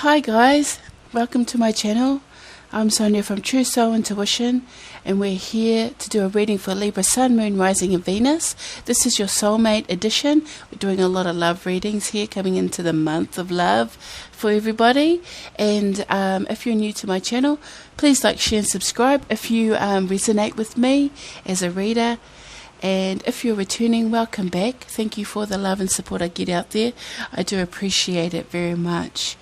Hi guys, welcome to my channel. I'm Sonia from Truesoulintuition, and we're here to do a reading for Libra, Sun, Moon, Rising and Venus. This is your soulmate edition. We're doing a lot of love readings here, coming into the month of love for everybody. And if you're new to my channel, please like, share and subscribe if you resonate with me as a reader. And if you're returning, welcome back. Thank you for the love and support I get out there. I do appreciate it very much.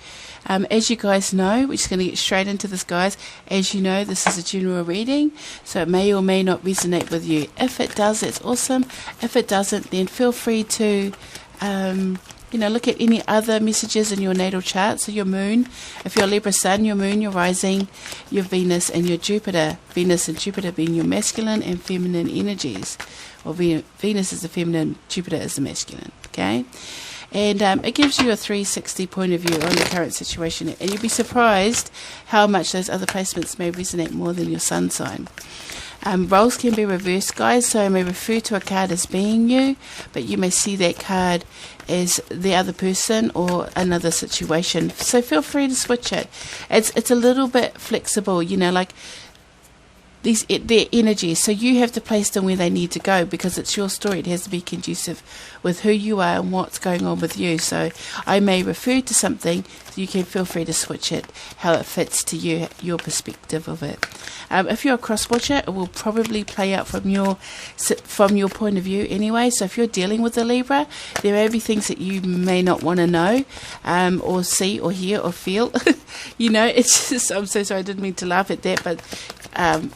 As you guys know, we're just going to get straight into this, guys. As you know, this is a general reading, so it may or may not resonate with you. If it does, it's awesome. If it doesn't, then feel free to look at any other messages in your natal chart. So your moon, if you're Libra Sun, your moon, your rising, your Venus and your Jupiter. Venus and Jupiter being your masculine and feminine energies. Or Venus is the feminine, Jupiter is the masculine. Okay? And it gives you a 360 point of view on the current situation. And you'll be surprised how much those other placements may resonate more than your sun sign. Roles can be reversed, guys, so I may refer to a card as being you, but you may see that card as the other person or another situation. So feel free to switch it. It's a little bit flexible, like their energies, so you have to place them where they need to go because it's your story. It has to be conducive with who you are and what's going on with you. So I may refer to something, so you can feel free to switch it how it fits to you, your perspective of it. If you're a cross watcher, it will probably play out from your point of view anyway. So if you're dealing with a Libra, there may be things that you may not want to know or see or hear or feel. It's just, I'm so sorry, I didn't mean to laugh at that, but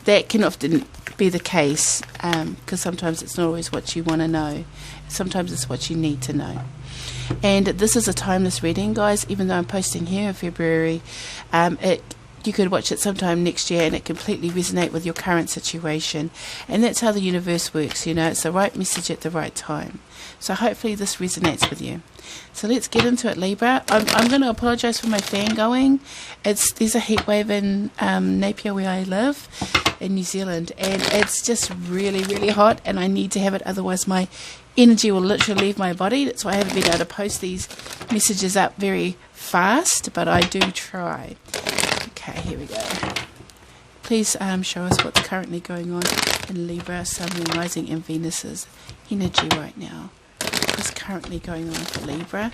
that can often be the case because sometimes it's not always what you want to know. Sometimes it's what you need to know. And this is a timeless reading, guys. Even though I'm posting here in February, you could watch it sometime next year and it completely resonate with your current situation. And that's how the universe works, it's the right message at the right time. So hopefully this resonates with you. So let's get into it, Libra. I'm going to apologise for my fan going. There's a heat wave in Napier where I live in New Zealand, and it's just really, really hot, and I need to have it, otherwise my energy will literally leave my body. That's why I haven't been able to post these messages up very fast, but I do try. Okay, here we go. Please show us what's currently going on in Libra, Sun, Moon, Rising and Venus's energy right now. What's currently going on for Libra?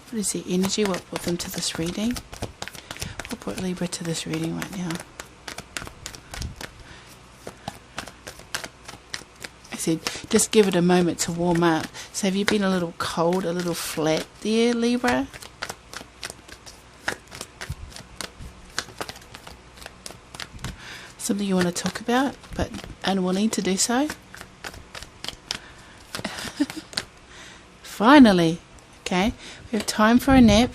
What is their energy? What brought them to this reading? What brought Libra to this reading right now? I said, just give it a moment to warm up. So have you been a little cold, a little flat there, Libra? Something you want to talk about, but unwilling to do so? Finally. Okay, we have time for a nap.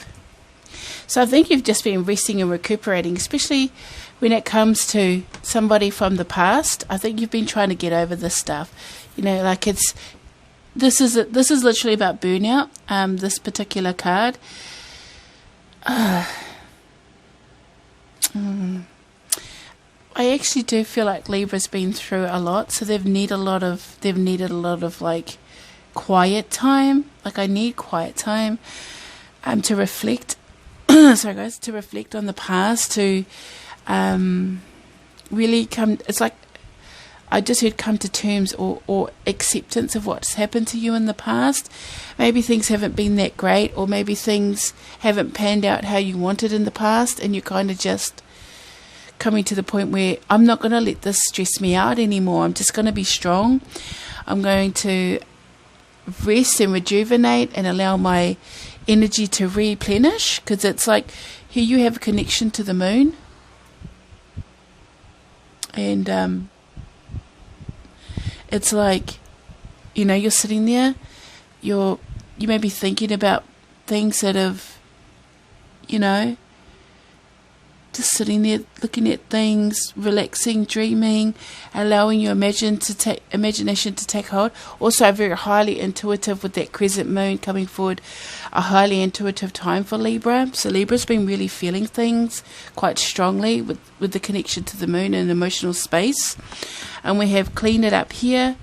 So I think you've just been resting and recuperating, especially when it comes to somebody from the past. I think you've been trying to get over this stuff. This is literally about burnout. This particular card. I actually do feel like Libra's been through a lot, so they've needed a lot of like quiet time. Like I need quiet time to reflect. Sorry guys, to reflect on the past, to really come. It's like I just heard come to terms or acceptance of what's happened to you in the past. Maybe things haven't been that great, or maybe things haven't panned out how you wanted in the past, and you're kind of just coming to the point where I'm not going to let this stress me out anymore. I'm just going to be strong. I'm going to rest and rejuvenate and allow my energy to replenish, because it's like here you have a connection to the moon, and it's like you're sitting there, you may be thinking about things that have just sitting there looking at things, relaxing, dreaming, allowing your imagination to take hold. Also very highly intuitive with that crescent moon coming forward, a highly intuitive time for Libra. So Libra's been really feeling things quite strongly with the connection to the moon and emotional space. And we have cleaned it up here,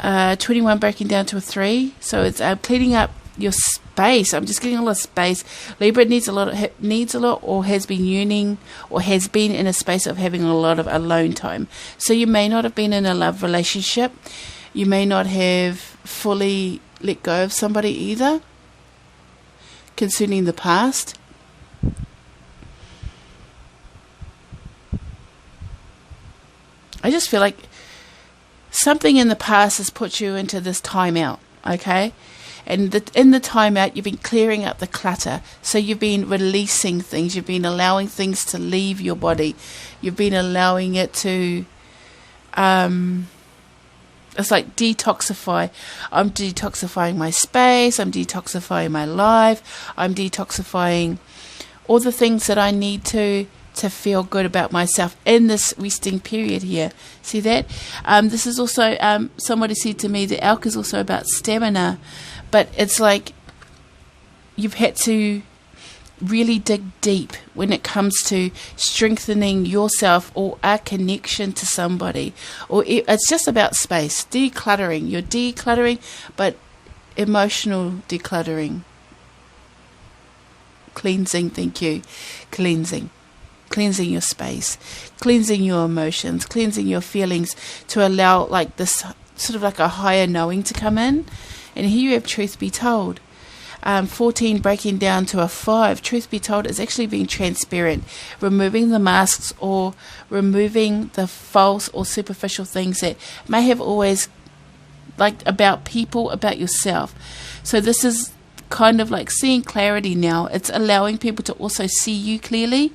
21 breaking down to a 3. So it's cleaning up your space. I'm just getting a lot of space. Libra needs a lot, or has been yearning, or has been in a space of having a lot of alone time. So you may not have been in a love relationship. You may not have fully let go of somebody either, concerning the past. I just feel like something in the past has put you into this timeout, okay? And in the timeout, you've been clearing up the clutter. So you've been releasing things. You've been allowing things to leave your body. You've been allowing it to, it's like detoxify. I'm detoxifying my space. I'm detoxifying my life. I'm detoxifying all the things that I need to feel good about myself in this resting period here. See that? This is also, somebody said to me, the elk is also about stamina. But it's like you've had to really dig deep when it comes to strengthening yourself or a connection to somebody. Or it's just about space, decluttering. You're decluttering, but emotional decluttering. Cleansing, thank you. Cleansing your space, cleansing your emotions, cleansing your feelings to allow like this sort of like a higher knowing to come in. And here you have truth be told. 14 breaking down to a 5. Truth be told is actually being transparent, removing the masks or removing the false or superficial things that may have always, like, about people, about yourself. So this is kind of like seeing clarity now. It's allowing people to also see you clearly,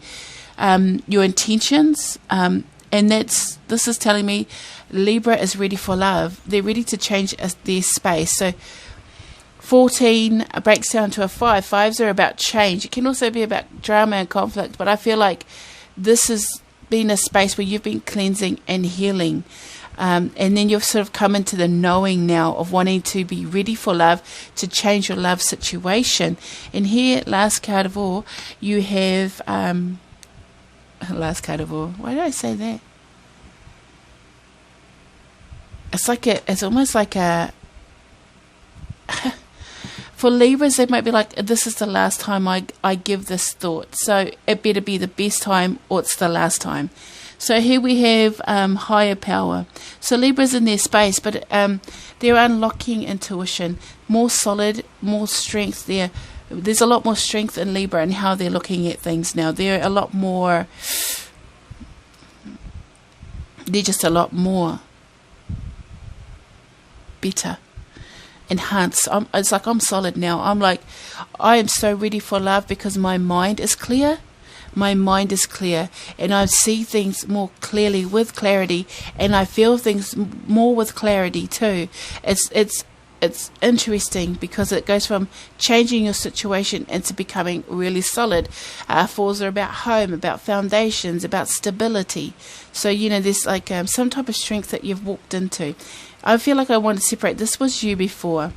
your intentions, and this is telling me Libra is ready for love. They're ready to change their space. So 14 breaks down to a 5. 5s are about change. It can also be about drama and conflict, but I feel like this has been a space where you've been cleansing and healing. And then you've sort of come into the knowing now of wanting to be ready for love, to change your love situation. And here, last card of all, you have... last card of all. Why did I say that? It's almost like a... For Libras, they might be like, this is the last time I give this thought. So it better be the best time or it's the last time. So here we have higher power. So Libra's in their space, but they're unlocking intuition. More solid, more strength there. There's a lot more strength in Libra and how they're looking at things now. They're a lot more... They're just a lot more better. Enhanced. It's like I'm solid now. I'm like, I am so ready for love because my mind is clear. My mind is clear, and I see things more clearly with clarity, and I feel things more with clarity too. It's interesting because it goes from changing your situation into becoming really solid. Fours are about home, about foundations, about stability. So, there's like some type of strength that you've walked into. I feel like I want to separate. This was you before,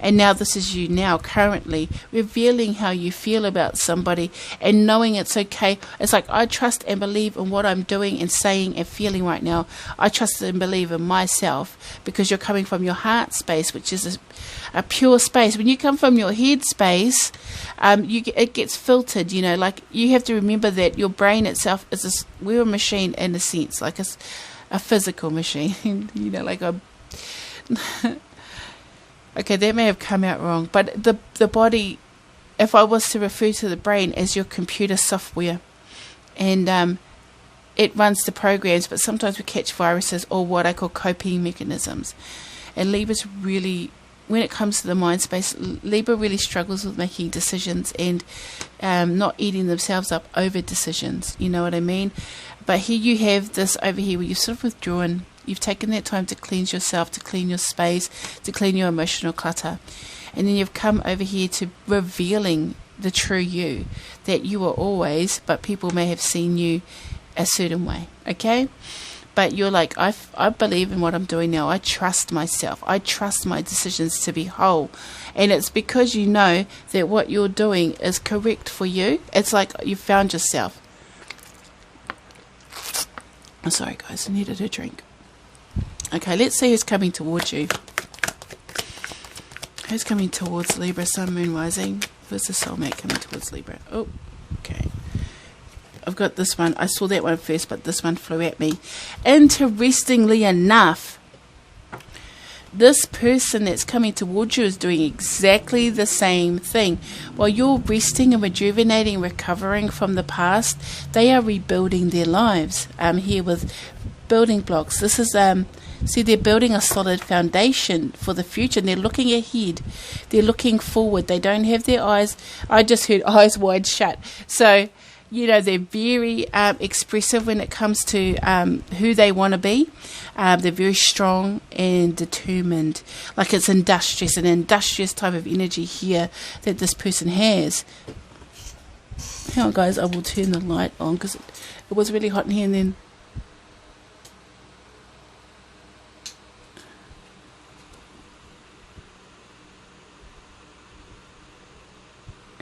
and now this is you now, currently, revealing how you feel about somebody and knowing it's okay. It's like I trust and believe in what I'm doing and saying and feeling right now. I trust and believe in myself because you're coming from your heart space, which is a pure space. When you come from your head space, it gets filtered, like you have to remember that your brain itself is we're a machine in a sense, like a physical machine, like a... Okay, that may have come out wrong, but the body, if I was to refer to the brain as your computer software, and it runs the programs, but sometimes we catch viruses or what I call coping mechanisms. And Libra's really, when it comes to the mind space, Libra really struggles with making decisions and not eating themselves up over decisions, you know what I mean? But here you have this over here where you've sort of withdrawn. You've taken that time to cleanse yourself, to clean your space, to clean your emotional clutter. And then you've come over here to revealing the true you, that you were always, but people may have seen you a certain way, okay? But you're like, I believe in what I'm doing now. I trust myself. I trust my decisions to be whole. And it's because you know that what you're doing is correct for you. It's like you found yourself. I'm sorry, guys. I needed a drink. Okay, let's see who's coming towards you. Who's coming towards Libra, Sun, Moon, Rising? Who's the soulmate coming towards Libra? Oh, okay. I've got this one. I saw that one first, but this one flew at me. Interestingly enough, this person that's coming towards you is doing exactly the same thing. While you're resting and rejuvenating, recovering from the past, they are rebuilding their lives. Here with building blocks. This is, see, they're building a solid foundation for the future, and they're looking ahead. They're looking forward. They don't have their eyes, I just heard eyes wide shut. So, you know, they're very expressive when it comes to who they want to be. They're very strong and determined. Like it's industrious, an industrious type of energy here that this person has. Hang on, guys, I will turn the light on because it was really hot in here, and then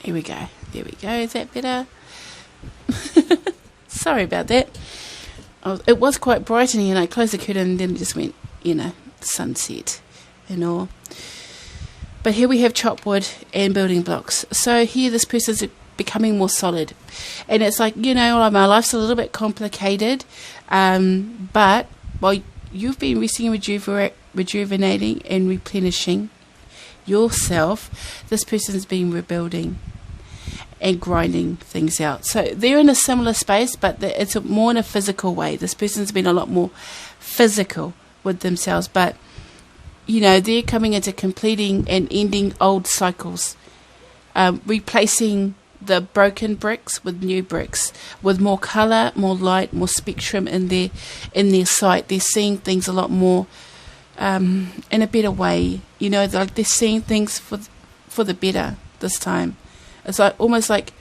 here we go. There we go. Is that better? Sorry about that. It was quite bright in here, and I closed the curtain and then it just went, you know, sunset and all. But here we have chop wood and building blocks. So here this person's becoming more solid. And it's like, you know, my life's a little bit complicated. But while you've been resting and rejuvenating and replenishing yourself, this person's been rebuilding and grinding things out. So they're in a similar space, but it's more in a physical way. This person's been a lot more physical with themselves, but you know, they're coming into completing and ending old cycles, replacing the broken bricks with new bricks, with more color, more light, more spectrum in their sight. They're seeing things a lot more in a better way. You know, like they're seeing things for the better this time. It's like almost like,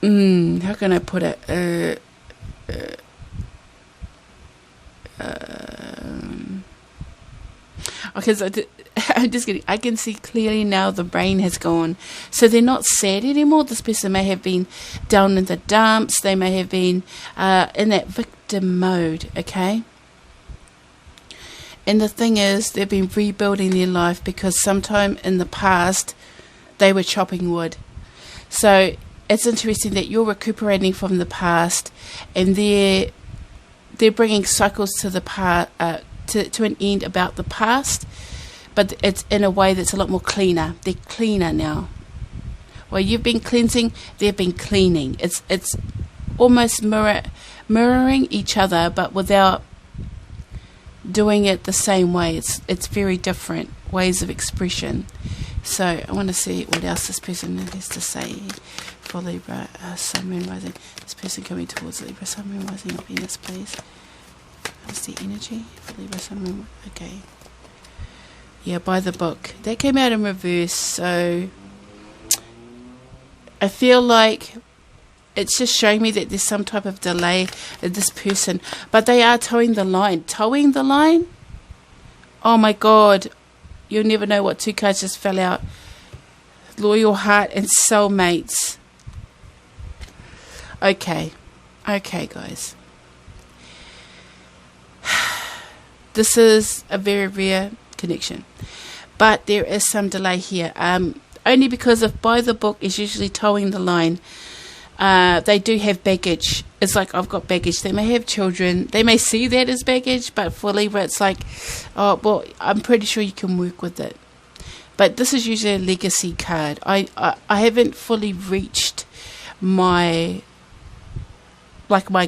how can I put it? Okay, so I'm just kidding. I can see clearly now the brain has gone. So they're not sad anymore. This person may have been down in the dumps. They may have been in that victim mode, okay? And the thing is, they've been rebuilding their life because sometime in the past, they were chopping wood. So it's interesting that you're recuperating from the past, and they're bringing cycles to the to an end about the past, but it's in a way that's a lot more cleaner. They're cleaner now. While you've been cleansing, they've been cleaning. It's almost mirroring each other, but without doing it the same way. It's very different ways of expression. So I want to see what else this person has to say for Libra, Sun, Moon, Rising. This person coming towards Libra, Sun, Moon, Rising, or Venus, please. What's the energy for Libra, Sun, Moon? Okay. Yeah, by the book. That came out in reverse, so I feel like it's just showing me that there's some type of delay in this person. But they are towing the line. Towing the line? Oh my God. You'll never know what two cards just fell out. Loyal heart and soulmates. Okay. Okay, guys. This is a very rare connection. But there is some delay here. Only because of by the book is usually towing the line. They do have baggage. It's like, I've got baggage. They may have children. They may see that as baggage, but for Libra, it's like, oh, well, I'm pretty sure you can work with it. But this is usually a legacy card. I haven't fully reached my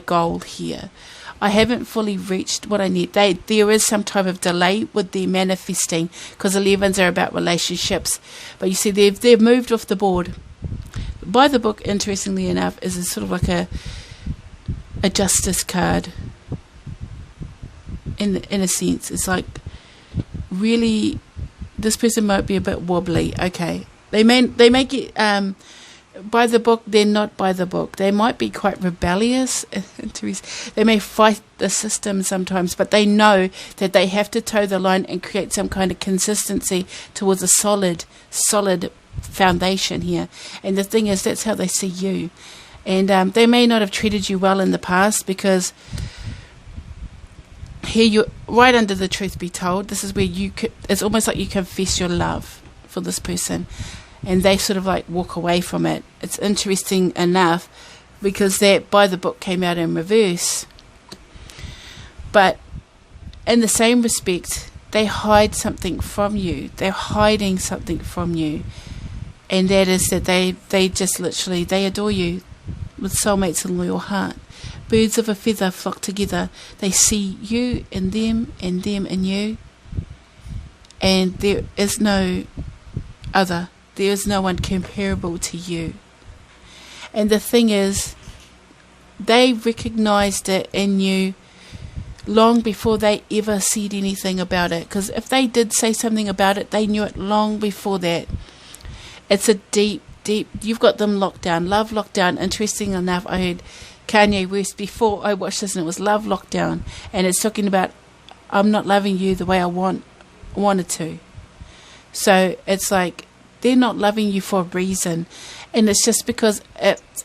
goal here. I haven't fully reached what I need. There is some type of delay with their manifesting, because 11s are about relationships. But you see, they've moved off the board. By the book, interestingly enough, is a sort of like a justice card. In a sense, it's like really, this person might be a bit wobbly. Okay, they may get by the book. They're not by the book. They might be quite rebellious. They may fight the system sometimes, but they know that they have to toe the line and create some kind of consistency towards a solid foundation here. And the thing is, that's how they see you. And they may not have treated you well in the past, because here you're right under the truth be told. This is where it's almost like you confess your love for this person, and they sort of like walk away from it. It's interesting enough because that by the book came out in reverse, but in the same respect, they hide something from you. They're hiding something from you, and that is that they just literally, they adore you with soulmates and loyal heart. Birds of a feather flock together. They see you in them and them in you, and there is no other. There is no one comparable to you. And the thing is, they recognized it in you long before they ever said anything about it. Because if they did say something about it, they knew it long before that. It's a deep, you've got them locked down. Love lockdown. Interesting enough, I heard Kanye West before I watched this, and it was love lockdown, and it's talking about I'm not loving you the way I wanted to. So it's like they're not loving you for a reason, and it's just because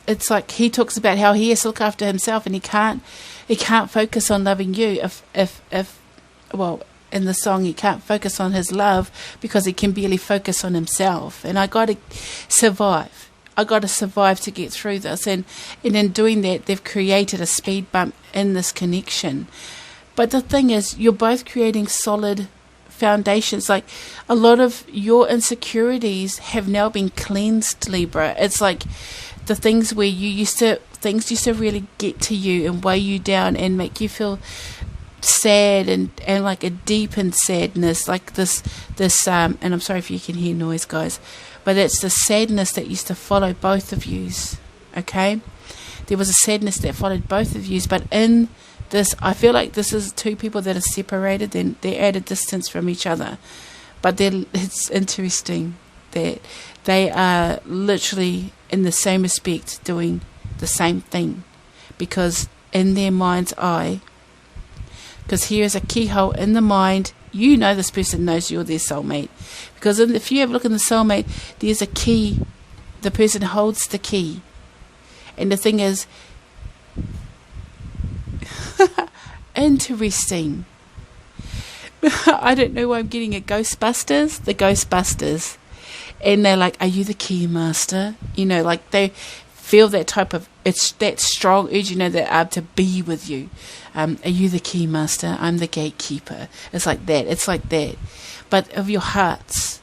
it's like he talks about how he has to look after himself, and he can't focus on loving you if well, in the song, he can't focus on his love because he can barely focus on himself. And I got to survive. I got to survive to get through this. And in doing that, they've created a speed bump in this connection. But the thing is, you're both creating solid foundations. Like, a lot of your insecurities have now been cleansed, Libra. It's like the things where things used to really get to you and weigh you down and make you feel sad and like a deepened sadness, like this and I'm sorry if you can hear noise, guys, but it's the sadness that used to follow both of yous. Okay, there was a sadness that followed both of yous, but in this, I feel like this is two people that are separated, then they're at a distance from each other, but it's interesting that they are literally in the same respect doing the same thing, because in their mind's eye, because here is a keyhole in the mind. You know this person knows you're their soulmate. Because if you have a look in the soulmate, there's a key. The person holds the key. And the thing is, interesting. I don't know why I'm getting it. Ghostbusters. The Ghostbusters. And they're like, are you the key master? You know, like they feel that type of, it's that strong urge, you know, that to be with you. Are you the key master? I'm the gatekeeper. It's like that. It's like that. But of your hearts,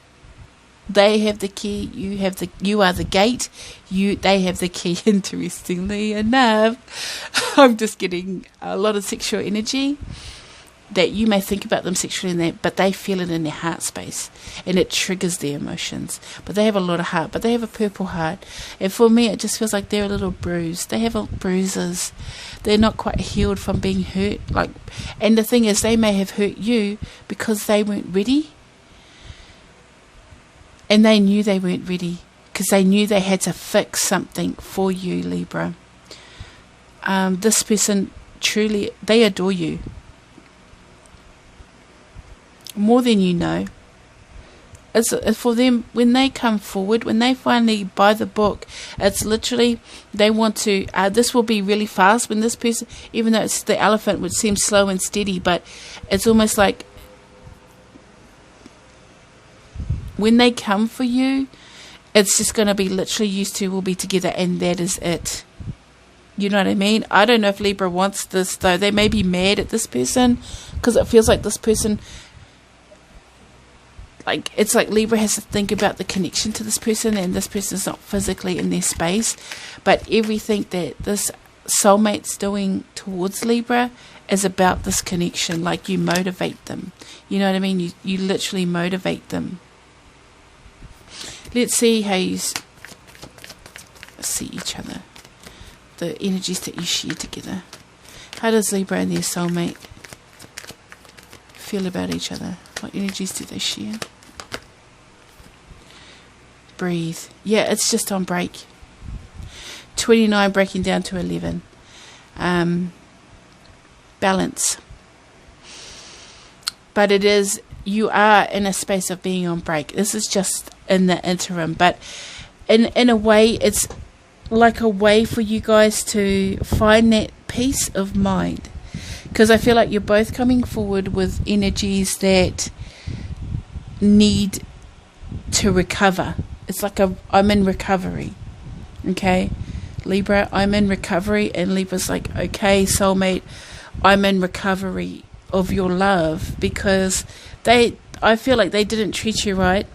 they have the key. You are the gate. They have the key. Interestingly enough, I'm just getting a lot of sexual energy. That you may think about them sexually, in that, but they feel it in their heart space, and it triggers their emotions. But they have a lot of heart, but they have a purple heart. And for me, it just feels like they're a little bruised. They have bruises. They're not quite healed from being hurt. And the thing is, they may have hurt you because they weren't ready, and they knew they weren't ready because they knew they had to fix something for you, Libra. This person truly, they adore you. More than you know. It's for them, when they come forward, when they finally buy the book, it's literally, they want to, this will be really fast when this person, even though it's the elephant, which seems slow and steady, but it's almost like when they come for you, it's just going to be literally, you two will be together, and that is it. You know what I mean? I don't know if Libra wants this, though. They may be mad at this person because it feels like this person, like, it's like Libra has to think about the connection to this person, and this person is not physically in their space, but everything that this soulmate's doing towards Libra is about this connection. Like, you motivate them. You know what I mean? You literally motivate them. Let's see how you see each other. The energies that you share together. How does Libra and their soulmate feel about each other? What energies do they share? Breathe. Yeah, it's just on break. 29 breaking down to 11. Balance. But it is, you are in a space of being on break. This is just in the interim. But in a way, it's like a way for you guys to find that peace of mind. Because I feel like you're both coming forward with energies that need to recover. It's like I'm in recovery. Okay, Libra, I'm in recovery, and Libra's like, okay, soulmate, I'm in recovery of your love, because I feel like they didn't treat you right,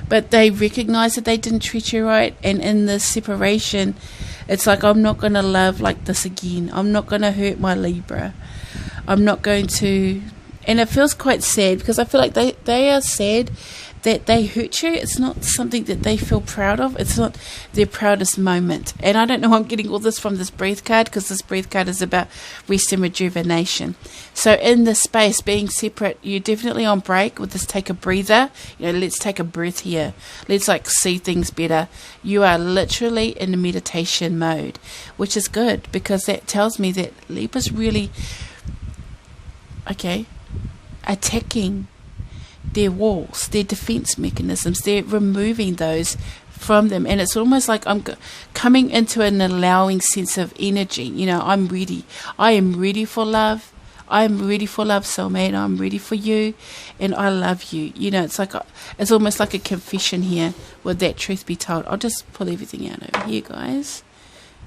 but they recognize that they didn't treat you right, and in this separation, it's like, I'm not going to love like this again. I'm not going to hurt my Libra. I'm not going to, and it feels quite sad, because I feel like they are sad that they hurt you. It's not something that they feel proud of. It's not their proudest moment. And I don't know, I'm getting all this from this breath card, because this breath card is about rest and rejuvenation. So in this space, being separate, you're definitely on break with this take a breather. Let's take a breath here. Let's like see things better. You are literally in a meditation mode, which is good, because that tells me that Libra's really, attacking their walls, their defense mechanisms. They're removing those from them, and it's almost like I'm coming into an allowing sense of energy. I'm ready. I am ready for love. I'm ready for love, soulmate. I'm ready for you, and I love you. It's like it's almost like a confession here. With that truth be told, I'll just pull everything out over here, guys.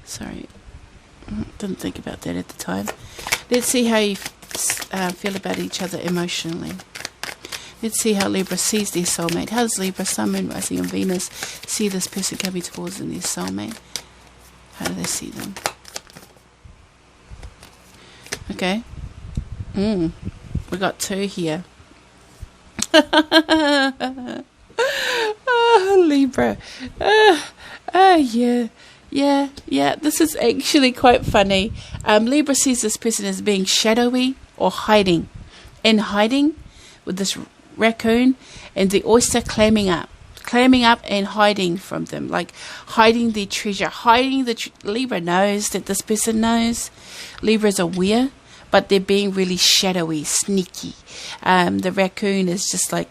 Sorry, didn't think about that at the time. Let's see how you feel about each other emotionally. Let's see how Libra sees their soulmate. How does Libra, Sun, Moon, Rising and Venus see this person coming towards them, their soulmate? How do they see them? Okay. We got 2 here. Libra. Yeah. This is actually quite funny. Libra sees this person as being shadowy or hiding. And hiding with this raccoon and the oyster clamming up and hiding from them, like hiding their treasure, Libra knows that this person knows. Libra is aware, but they're being really shadowy, sneaky. The raccoon is just like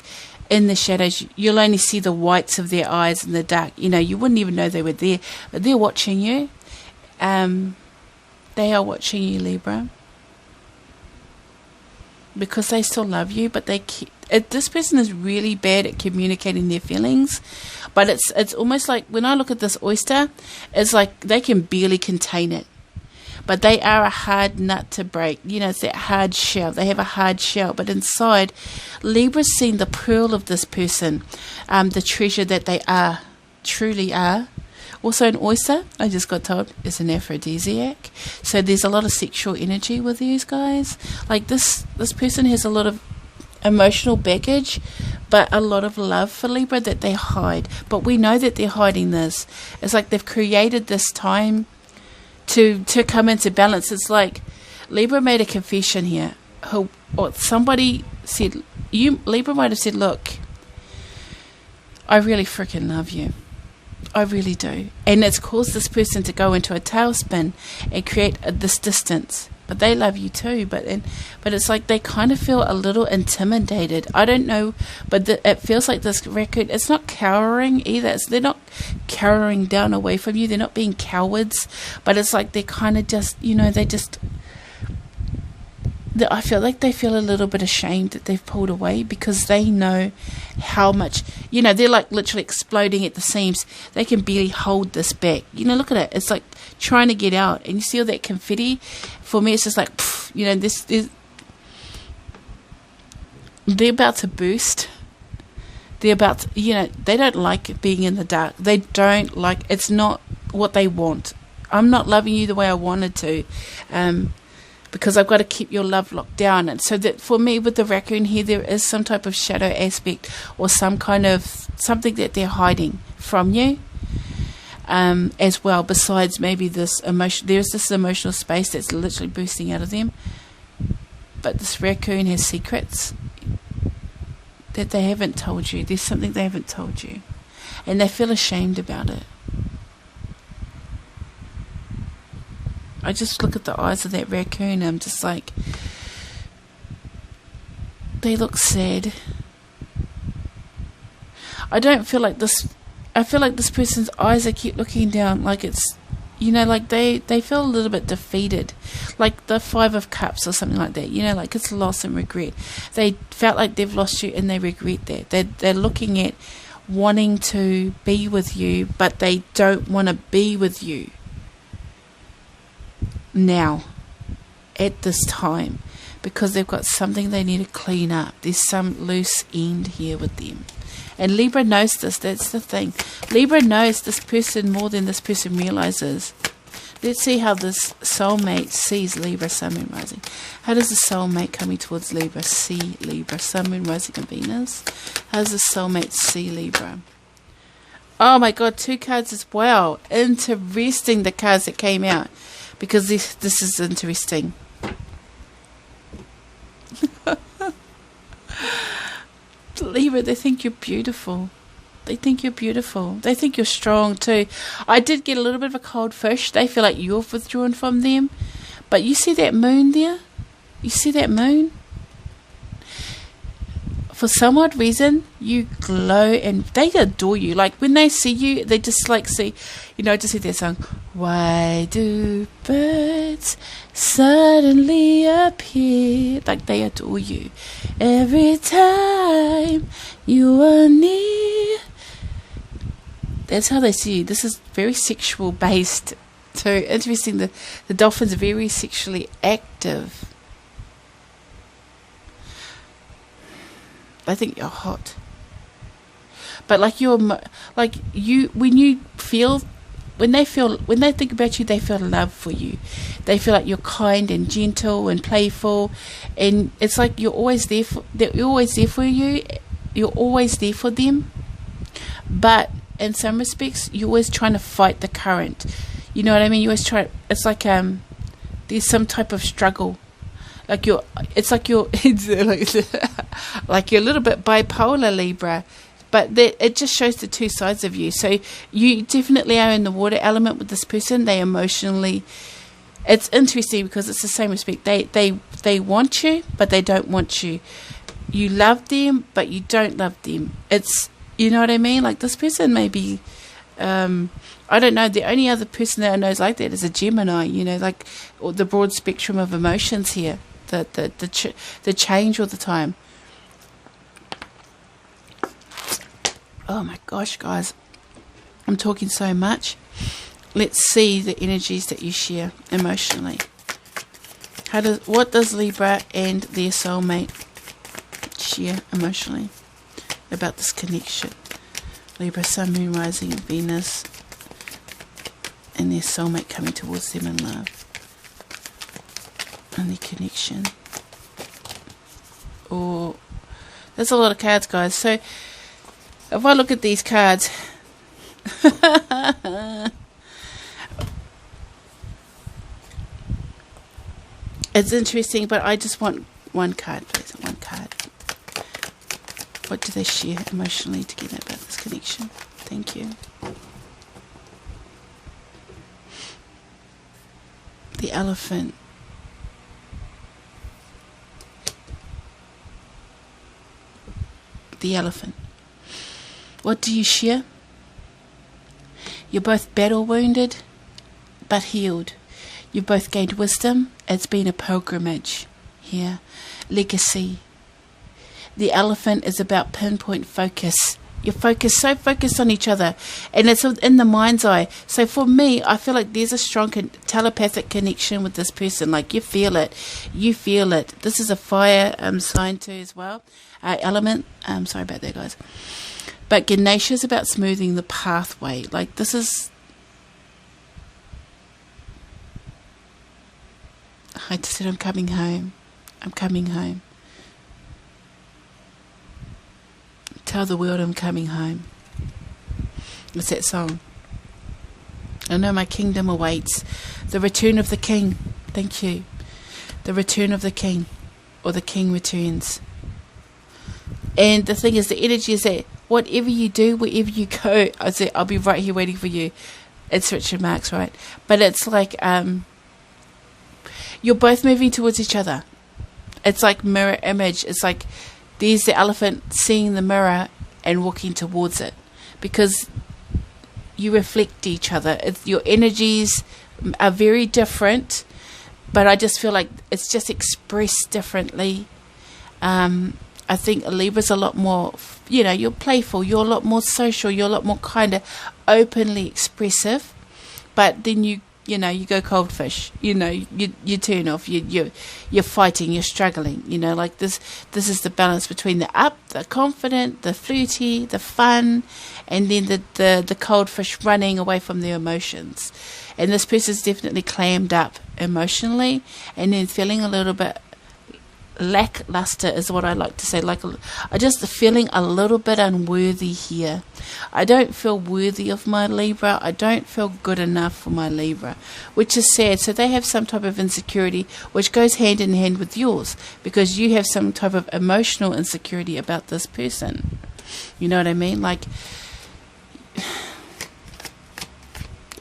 in the shadows. You'll only see the whites of their eyes in the dark. You wouldn't even know they were there, but they're watching you. They are watching you, Libra, because they still love you, but this person is really bad at communicating their feelings. But it's almost like, when I look at this oyster, it's like they can barely contain it. But they are a hard nut to break. It's that hard shell. They have a hard shell. But inside, Libra's seen the pearl of this person, the treasure that they truly are. Also, an oyster, I just got told, is an aphrodisiac. So there's a lot of sexual energy with these guys. Like this person has a lot of emotional baggage, but a lot of love for Libra that they hide. But we know that they're hiding this. It's like they've created this time to come into balance. It's like Libra made a confession here. Or somebody said, Libra might have said, look, I really freaking love you. I really do. And it's caused this person to go into a tailspin and create this distance. But they love you too. But it's like they kind of feel a little intimidated. I don't know, but it feels like this record, it's not cowering either. They're not cowering down away from you. They're not being cowards. But it's like they're kind of just, I feel like they feel a little bit ashamed that they've pulled away, because they know how much, they're like literally exploding at the seams. They can barely hold this back. Look at it. It's like trying to get out. And you see all that confetti? For me, it's just like, this is, they're about to burst. They're about to, they don't like being in the dark. They don't like, it's not what they want. I'm not loving you the way I wanted to. Because I've got to keep your love locked down. And so that for me, with the raccoon here, there is some type of shadow aspect, or some kind of something that they're hiding from you, as well. Besides maybe this emotion, there's this emotional space that's literally bursting out of them. But this raccoon has secrets that they haven't told you. There's something they haven't told you, and they feel ashamed about it. I just look at the eyes of that raccoon, I'm just like, they look sad. I don't feel like this, I feel like this person's eyes, I keep looking down, like it's, you know, like they feel a little bit defeated, like the Five of Cups or something like that, you know, like it's loss and regret. They felt like they've lost you and they regret that. They're looking at wanting to be with you, but they don't want to be with you now at this time, because they've got something they need to clean up. There's some loose end here with them. And Libra knows this. That's the thing. Libra knows this person more than this person realizes. Let's see how this soulmate sees Libra, Sun, Moon, Rising. How does the soulmate coming towards Libra see Libra, Sun, Moon, Rising, and Venus? How does the soulmate see Libra? Oh my God, 2 cards as well. Interesting, the cards that came out. Because this is interesting. Libra, they think you're beautiful. They think you're beautiful. They think you're strong too. I did get a little bit of a cold fish. They feel like you've withdrawn from them. But you see that moon there? You see that moon? For some odd reason, you glow and they adore you. Like when they see you, they just like see, you know, just see that song. Why do birds suddenly appear? Like they adore you. Every time you are near. That's how they see you. This is very sexual based. So interesting, the dolphins are very sexually active. I think you're hot, but like you're like you when they think about you, they feel love for you. They feel like you're kind and gentle and playful, and it's like you're always there for you. You're always there for them, but in some respects, you're always trying to fight the current. You know what I mean? You always try. It's like there's some type of struggle. Like you're a little bit bipolar, Libra, but it just shows the two sides of you. So you definitely are in the water element with this person. They emotionally, it's interesting because it's the same respect. They want you, but they don't want you. You love them, but you don't love them. It's, you know what I mean? Like this person may be, I don't know. The only other person that I know is like that is a Gemini. You know, like the broad spectrum of emotions here. The change all the time. Oh my gosh, guys, I'm talking so much. Let's see the energies that you share emotionally. What does Libra and their soulmate share emotionally about this connection? Libra, Sun, Moon, Rising, and Venus, and their soulmate coming towards them in love. And the connection. Oh, there's a lot of cards, guys. So if I look at these cards, it's interesting, but I just want one card, please. One card. What do they share emotionally together about this connection? Thank you. The elephant. The elephant. What do you share? You're both battle wounded, but healed. You've both gained wisdom. It's been a pilgrimage here. Legacy. The elephant is about pinpoint focus. You're so focused on each other, and it's in the mind's eye. So for me, I feel like there's a strong telepathic connection with this person. Like you feel it. This is a fire sign too as well. Element. Sorry about that, guys. But Ganesha is about smoothing the pathway. Like this is. I just said I'm coming home. I'm coming home. Tell the world I'm coming home. What's that song? I know my kingdom awaits. The return of the king. Thank you. The return of the king. Or the king returns. And the thing is, the energy is that whatever you do, wherever you go, I say, I'll be right here waiting for you. It's Richard Marx, right? But it's like you're both moving towards each other. It's like mirror image. It's like there's the elephant seeing the mirror and walking towards it. Because you reflect each other. Your energies are very different, but I just feel like it's just expressed differently. I think a Libra's a lot more, you're playful, you're a lot more social, you're a lot more kind of openly expressive, but then you go coldfish, you turn off, you're fighting, you're struggling, like this is the balance between the confident, the flirty, the fun, and then the coldfish running away from their emotions. And this person's definitely clammed up emotionally, and then feeling a little bit lackluster is what I like to say. I just feeling a little bit unworthy here. I don't feel worthy of my Libra. I don't feel good enough for my Libra, which is sad. So they have some type of insecurity, which goes hand in hand with yours, because you have some type of emotional insecurity about this person. You know what I mean?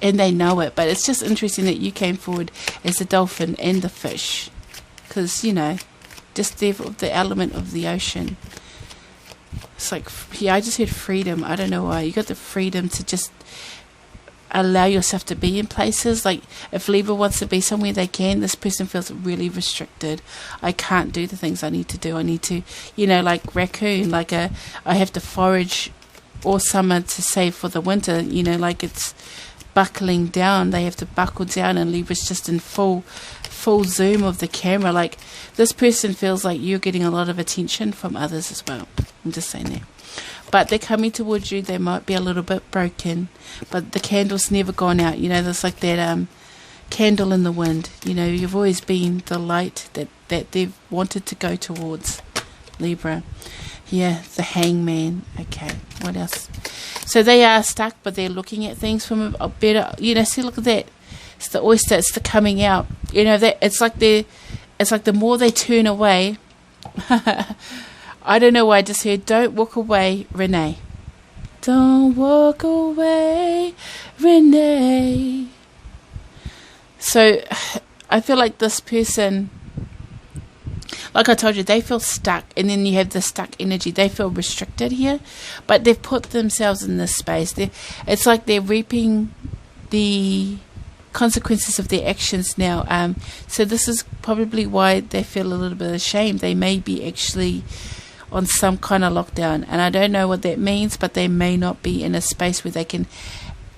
And they know it, but it's just interesting that you came forward as the dolphin and the fish, because just the element of the ocean. It's like, I just heard freedom. I don't know why. You got the freedom to just allow yourself to be in places. Like, if Libra wants to be somewhere, they can. This person feels really restricted. I can't do the things I need to do. I need to, like raccoon, I have to forage all summer to save for the winter, it's buckling down. They have to buckle down, and Libra's just in full zoom of the camera. Like, this person feels like you're getting a lot of attention from others as well. I'm just saying that. But they're coming towards you. They might be a little bit broken, but the candle's never gone out. There's like that candle in the wind. You've always been the light that they've wanted to go towards, Libra. Yeah, the hangman. Okay, what else? So they are stuck, but they're looking at things from a better, see, look at that. It's the oyster, it's the coming out. That it's like the more they turn away. I don't know why I just heard, don't walk away, Renee. Don't walk away, Renee. So I feel like this person, like I told you, they feel stuck, and then you have the stuck energy. They feel restricted here, but they've put themselves in this space. It's like they're reaping the consequences of their actions now. So this is probably why they feel a little bit ashamed. They may be actually on some kind of lockdown, and I don't know what that means, but they may not be in a space where they can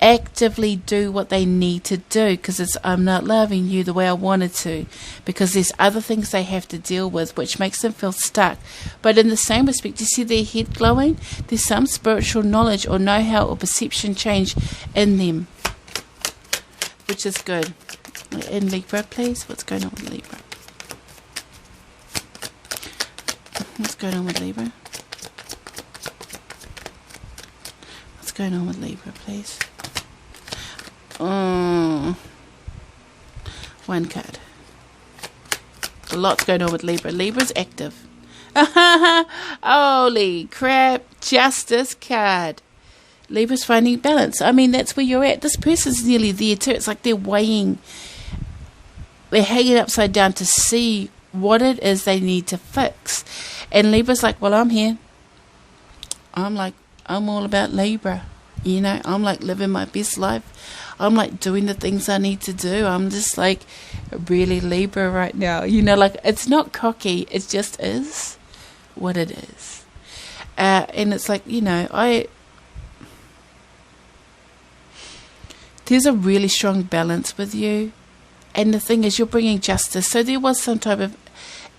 actively do what they need to do, because I'm not loving you the way I wanted to, because there's other things they have to deal with, which makes them feel stuck. But in the same respect, you see their head glowing? There's some spiritual knowledge or know-how or perception change in them, which is good. In Libra, please. What's going on with Libra? What's going on with Libra? What's going on with Libra, please? One card. A lot's going on with Libra. Libra's active. Holy crap. Justice card. Libra's finding balance. I mean, that's where you're at. This person's nearly there too. It's like they're weighing. They're hanging upside down to see what it is they need to fix. And Libra's like, well, I'm here. I'm all about Libra. I'm like living my best life. I'm like doing the things I need to do. I'm just like really Libra right now. It's not cocky. It just is what it is. And it's like, there's a really strong balance with you. And the thing is, you're bringing justice. So there was some type of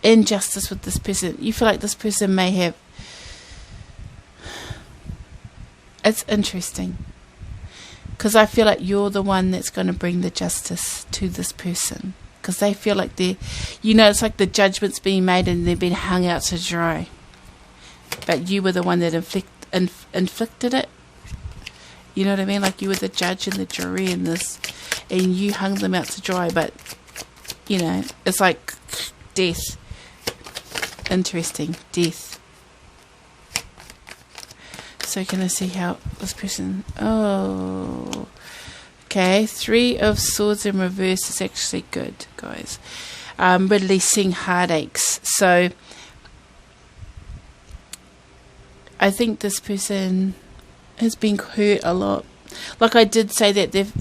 injustice with this person. You feel like this person may have. It's interesting, because I feel like you're the one that's going to bring the justice to this person, because they feel like it's like the judgment's being made and they've been hung out to dry, but you were the one that inflicted it. You know what I mean? Like, you were the judge and the jury in this, and you hung them out to dry, but it's like death. Interesting. Death. So can I see how this person... Oh. Okay. 3 of Swords in reverse is actually good, guys. Releasing heartaches. So I think this person has been hurt a lot. like I did say that they've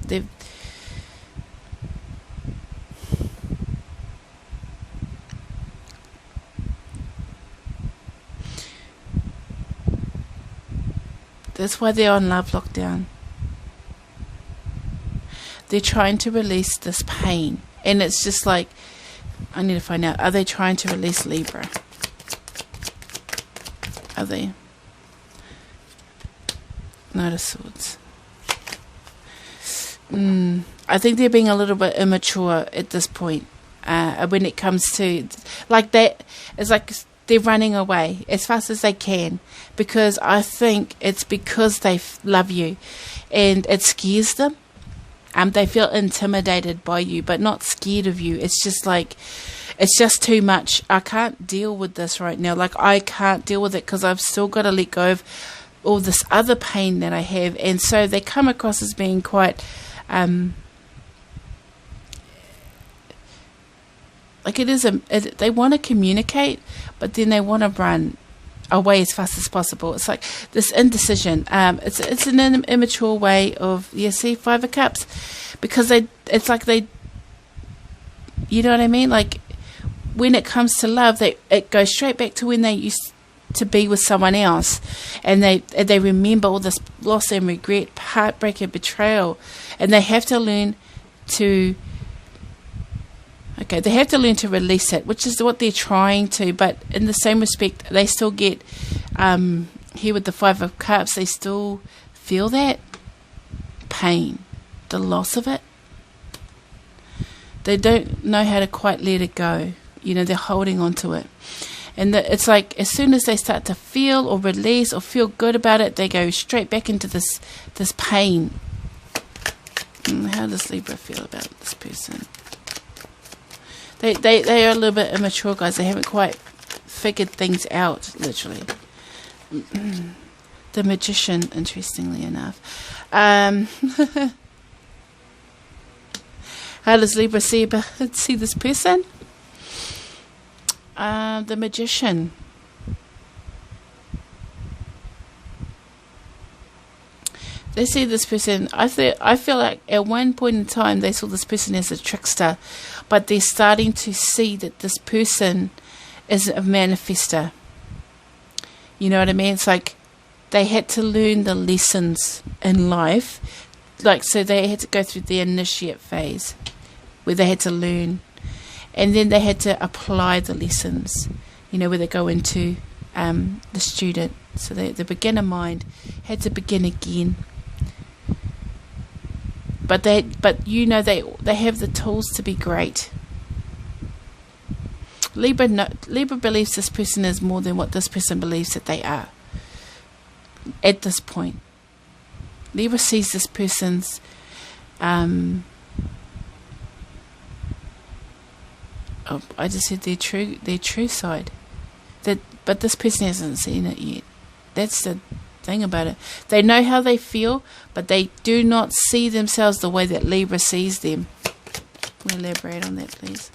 that's why they're on love lockdown. They're trying to release this pain. And it's just like, I need to find out, are they trying to release Libra? Are they? Knight of Swords. I think they're being a little bit immature at this point. When it comes to, like, that, it's like they're running away as fast as they can, because I think it's because they love you and it scares them. They feel intimidated by you, but not scared of you. It's just like, it's just too much. I can't deal with this right now. Like, I can't deal with it because I've still got to let go of all this other pain that I have. And so they come across as being quite, like, they want to communicate, but then they want to run away as fast as possible. It's like this indecision. It's an immature way of, see, 5 of Cups, because it's like they, you know what I mean? Like, when it comes to love, it goes straight back to when they used to be with someone else, and they remember all this loss and regret, heartbreak and betrayal, and they have to learn to. Okay, they have to learn to release it, which is what they're trying to, but in the same respect, they still get, here with the 5 of Cups, they still feel that pain, the loss of it. They don't know how to quite let it go. They're holding on to it. And it's like, as soon as they start to feel or release or feel good about it, they go straight back into this pain. How does Libra feel about this person? They are a little bit immature, guys. They haven't quite figured things out, literally. The Magician, interestingly enough. How does Libra see this person? The Magician. They see this person, I feel like at one point in time they saw this person as a trickster, but they're starting to see that this person is a manifester. You know what I mean? It's like they had to learn the lessons in life. Like, so they had to go through the initiate phase where they had to learn. And then they had to apply the lessons, where they go into the student. So the beginner mind had to begin again. But they have the tools to be great. Libra believes this person is more than what this person believes that they are. At this point, Libra sees this person's I just said their true side. But this person hasn't seen it yet. That's the thing about it. They know how they feel, but they do not see themselves the way that Libra sees them. Can we elaborate on that, please?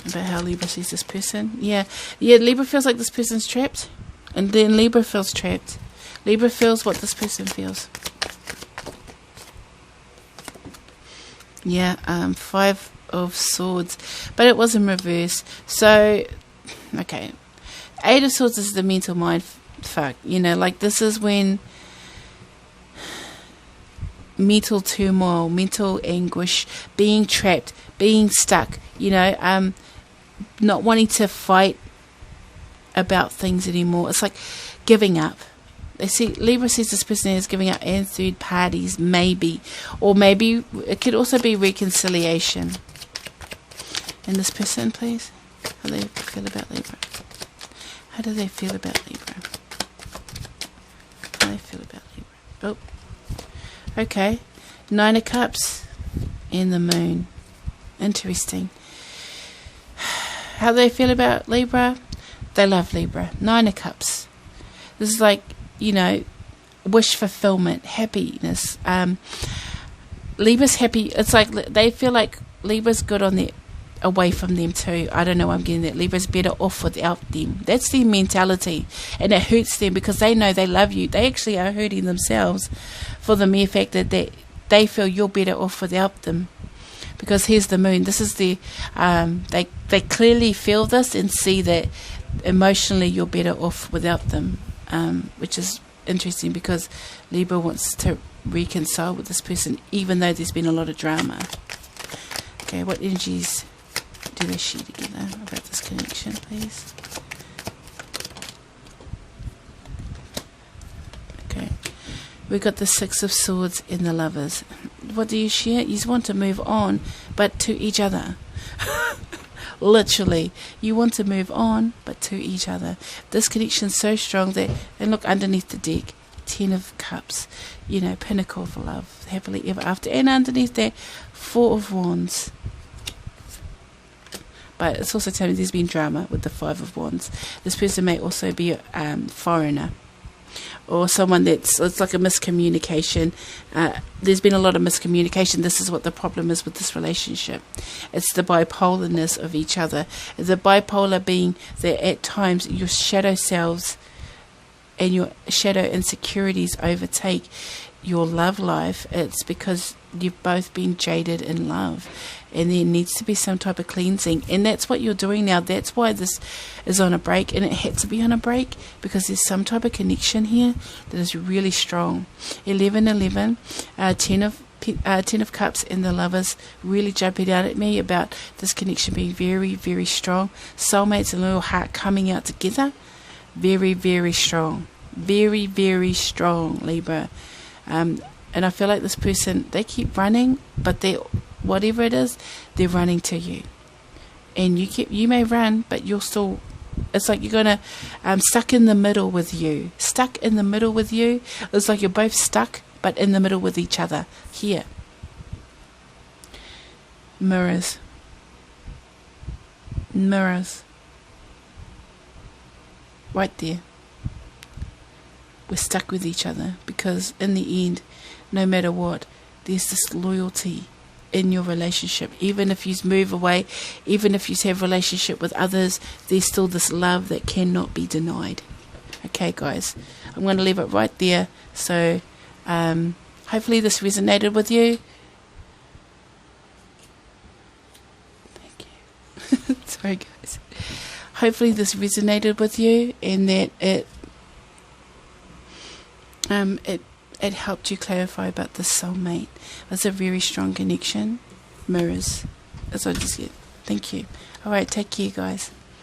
About how Libra sees this person. Yeah, Libra feels like this person's trapped, and then Libra feels trapped. Libra feels what this person feels. Yeah, 5 of Swords, but it was in reverse. So, okay, 8 of Swords is the mental mind fuck. Like, this is when mental turmoil, mental anguish, being trapped, being stuck, not wanting to fight about things anymore. It's like giving up. Libra sees this person as giving up, and third parties, maybe. Or maybe it could also be reconciliation. And this person, please. How do they feel about Libra? How do they feel about Libra? How do they feel about Libra? Oh. Okay. 9 of Cups and the Moon. Interesting. How do they feel about Libra? They love Libra. 9 of Cups. This is like, wish fulfillment, happiness. Libra's happy. It's like they feel like Libra's good on away from them too. I don't know why I'm getting that. Libra's better off without them. That's their mentality, and it hurts them because they know they love you. They actually are hurting themselves for the mere fact that they feel you're better off without them. Because here's the moon. This is the they clearly feel this and see that emotionally you're better off without them, which is interesting because Libra wants to reconcile with this person even though there's been a lot of drama. Okay, what energies do they share together about this connection, please? Okay, we've got the Six of Swords in the Lovers. What do you share? You want to move on, but to each other. Literally, you want to move on, but to each other. This connection's so strong that, and look underneath the deck, 10 of Cups, you know, pinnacle of love, happily ever after, and underneath that, 4 of Wands. But it's also telling me there's been drama with the 5 of Wands. This person may also be a foreigner, or someone it's like a miscommunication. There's been a lot of miscommunication. This is what the problem is with this relationship. It's the bipolarness of each other. The bipolar being that at times your shadow selves and your shadow insecurities overtake your love life. It's because you've both been jaded in love, and there needs to be some type of cleansing, and that's what you're doing now. That's why this is on a break, and it had to be on a break because there's some type of connection here that is really strong. 11, 10 of Cups in the Lovers really jumping out at me about this connection being very, very strong. Soulmates and little heart coming out together. Very, very strong. Very, very strong, Libra. And I feel like this person, they keep running, but they, whatever it is, they're running to you. And you may run, but you're still, it's like you're gonna stuck in the middle with you. Stuck in the middle with you. It's like you're both stuck, but in the middle with each other. Here. Mirrors. Mirrors. Right there. We're stuck with each other because in the end, no matter what, there's this loyalty in your relationship. Even if you move away, even if you have a relationship with others, there's still this love that cannot be denied. Okay, guys, I'm going to leave it right there. So hopefully this resonated with you. Thank you. Sorry, guys. Hopefully this resonated with you, and that it helped you clarify about the soulmate. That's a very strong connection. Mirrors. That's what I just get. Thank you. Alright, take care, guys.